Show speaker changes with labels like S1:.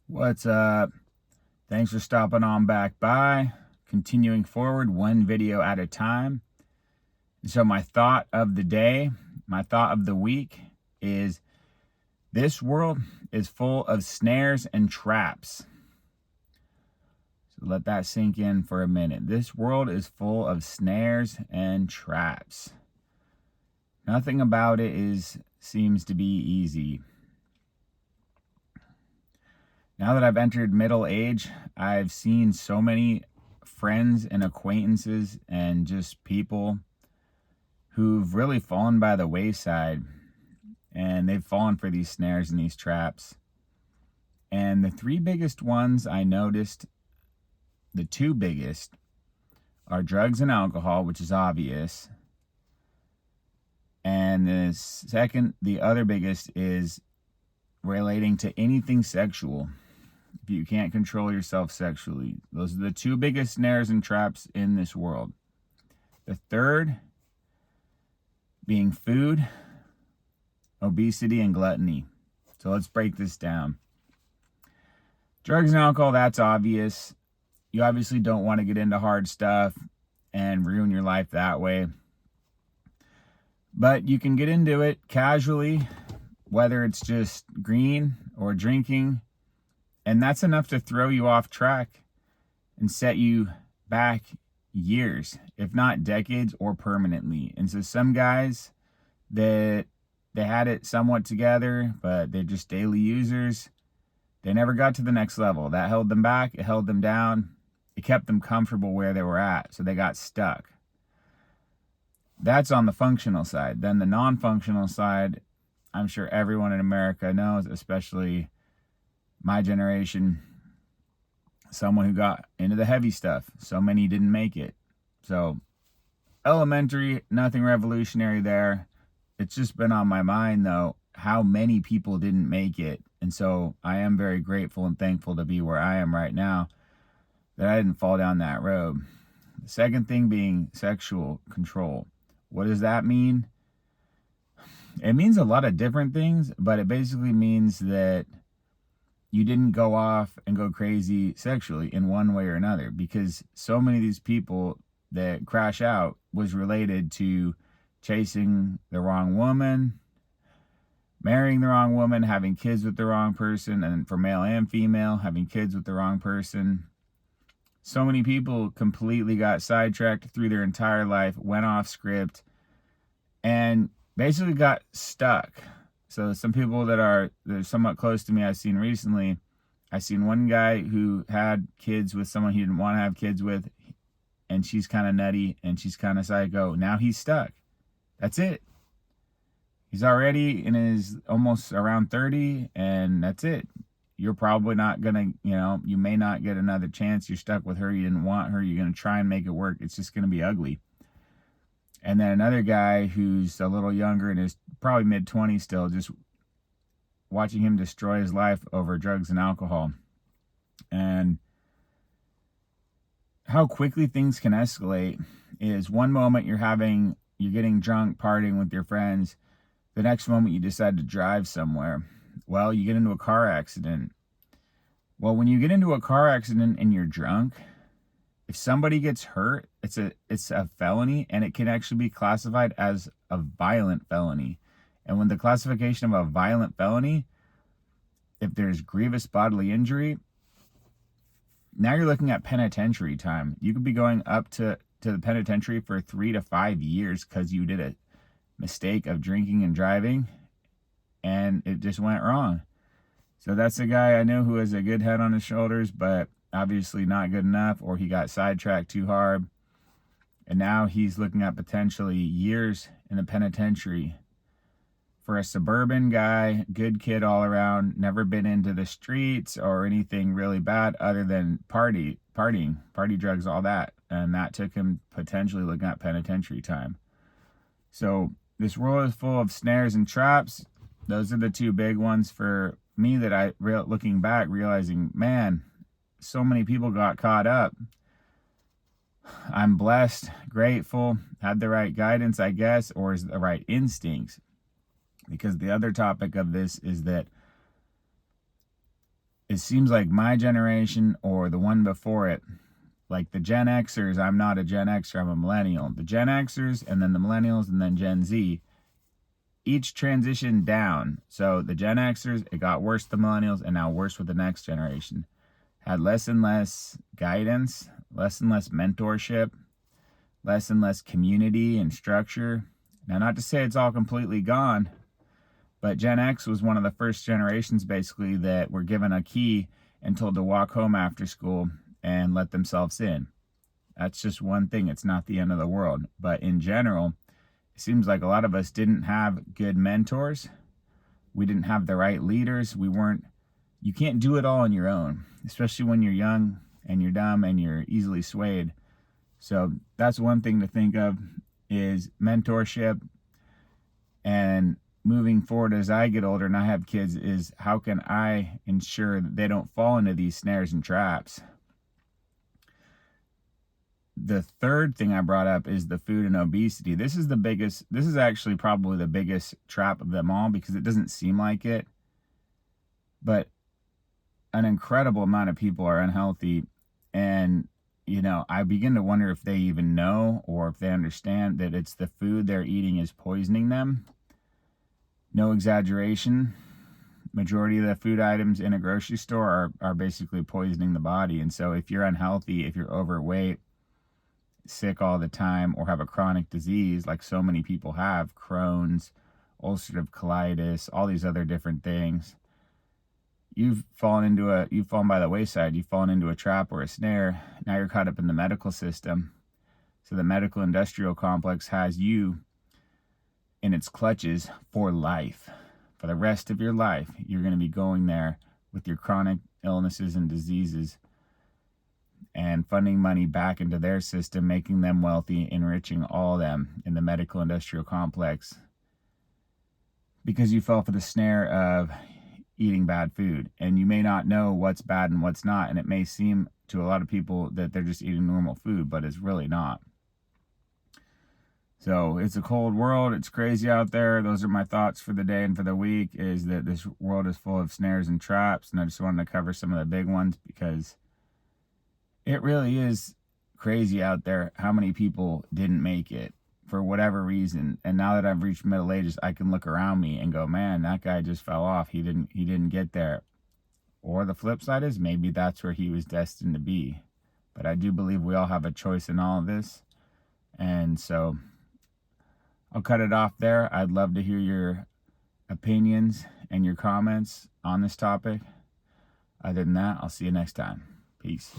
S1: What's up? Thanks for stopping on back by. Continuing forward, one video at a time. So my thought of the day, my thought of the week is this world is full of snares and traps. So let that sink in for a minute. This world is full of snares and traps. Nothing about it seems to be easy. Now that I've entered middle age, I've seen so many friends and acquaintances and just people who've really fallen by the wayside, and they've fallen for these snares and these traps. And the three biggest ones I noticed, the two biggest, are drugs and alcohol, which is obvious. And the other biggest is relating to anything sexual. If you can't control yourself sexually, those are the two biggest snares and traps in this world. The third being food, obesity, and gluttony. So let's break this down. Drugs and alcohol, that's obvious. You obviously don't want to get into hard stuff and ruin your life that way. But you can get into it casually, whether it's just green or drinking, and that's enough to throw you off track and set you back years, if not decades, or permanently. And so some guys that they had it somewhat together, but they're just daily users, they never got to the next level. That held them back, it held them down, it kept them comfortable where they were at, so they got stuck. That's on the functional side. Then the non-functional side, I'm sure everyone in America knows, especially my generation, someone who got into the heavy stuff. So many didn't make it. So elementary, nothing revolutionary there. It's just been on my mind, though, how many people didn't make it. And so I am very grateful and thankful to be where I am right now, that I didn't fall down that road. The second thing being sexual control. What does that mean? It means a lot of different things, but it basically means that you didn't go off and go crazy sexually in one way or another, because so many of these people that crash out was related to chasing the wrong woman, marrying the wrong woman, having kids with the wrong person, and for male and female, having kids with the wrong person. So many people completely got sidetracked through their entire life, went off script, and basically got stuck. So some people that are somewhat close to me, I've seen recently, I've seen one guy who had kids with someone he didn't want to have kids with, and she's kind of nutty and she's kind of psycho. Now he's stuck. That's it. He's already in his almost around 30, and that's it. You're probably not going to, you may not get another chance. You're stuck with her. You didn't want her. You're going to try and make it work. It's just going to be ugly. And then another guy who's a little younger and is probably mid-20s still, just watching him destroy his life over drugs and alcohol. And how quickly things can escalate is one moment you're getting drunk, partying with your friends. The next moment you decide to drive somewhere. Well, you get into a car accident. Well, when you get into a car accident and you're drunk, if somebody gets hurt, it's a felony, and it can actually be classified as a violent felony. And when the classification of a violent felony, if there's grievous bodily injury, now you're looking at penitentiary time. You could be going up to the penitentiary for 3 to 5 years because you did a mistake of drinking and driving, and it just went wrong. So that's a guy I know who has a good head on his shoulders, but obviously not good enough, or he got sidetracked too hard, and now he's looking at potentially years in the penitentiary. For a suburban guy, good kid all around, never been into the streets or anything really bad other than party drugs, all that, and that took him potentially looking at penitentiary time. So this world is full of snares and traps. Those are the two big ones for me that looking back, realizing, man, so many people got caught up. I'm blessed, grateful, had the right guidance, I guess, or is the right instincts. Because the other topic of this is that it seems like my generation or the one before it, like the Gen Xers, I'm not a Gen Xer, I'm a millennial. The Gen Xers and then the millennials and then Gen Z, each transitioned down. So the Gen Xers, it got worse with the millennials and now worse with the next generation. Had less and less guidance, less and less mentorship, less and less community and structure. Now, not to say it's all completely gone, but Gen X was one of the first generations basically that were given a key and told to walk home after school and let themselves in. That's just one thing. It's not the end of the world. But in general, it seems like a lot of us didn't have good mentors. We didn't have the right leaders. You can't do it all on your own, especially when you're young and you're dumb and you're easily swayed. So that's one thing to think of, is mentorship. And moving forward as I get older and I have kids, is how can I ensure that they don't fall into these snares and traps? The third thing I brought up is the food and obesity. This is actually probably the biggest trap of them all, because it doesn't seem like it, but an incredible amount of people are unhealthy. And I begin to wonder if they even know, or if they understand that it's the food they're eating is poisoning them. No exaggeration. Majority of the food items in a grocery store are basically poisoning the body. And so if you're unhealthy, if you're overweight, sick all the time, or have a chronic disease like so many people have, Crohn's, ulcerative colitis, all these other different things, you've fallen by the wayside. You've fallen into a trap or a snare. Now you're caught up in the medical system. So the medical industrial complex has you in its clutches for life. For the rest of your life, you're going to be going there with your chronic illnesses and diseases, and funding money back into their system, making them wealthy, enriching all of them in the medical industrial complex, because you fell for the snare of eating bad food. And you may not know what's bad and what's not, and it may seem to a lot of people that they're just eating normal food, but it's really not. So it's a cold world. It's crazy out there. Those are my thoughts for the day and for the week, is that this world is full of snares and traps. And I just wanted to cover some of the big ones, because it really is crazy out there how many people didn't make it for whatever reason. And now that I've reached middle ages, I can look around me and go, man, that guy just fell off. He didn't get there. Or the flip side is, maybe that's where he was destined to be. But I do believe we all have a choice in all of this. And so I'll cut it off there. I'd love to hear your opinions and your comments on this topic. Other than that, I'll see you next time. Peace.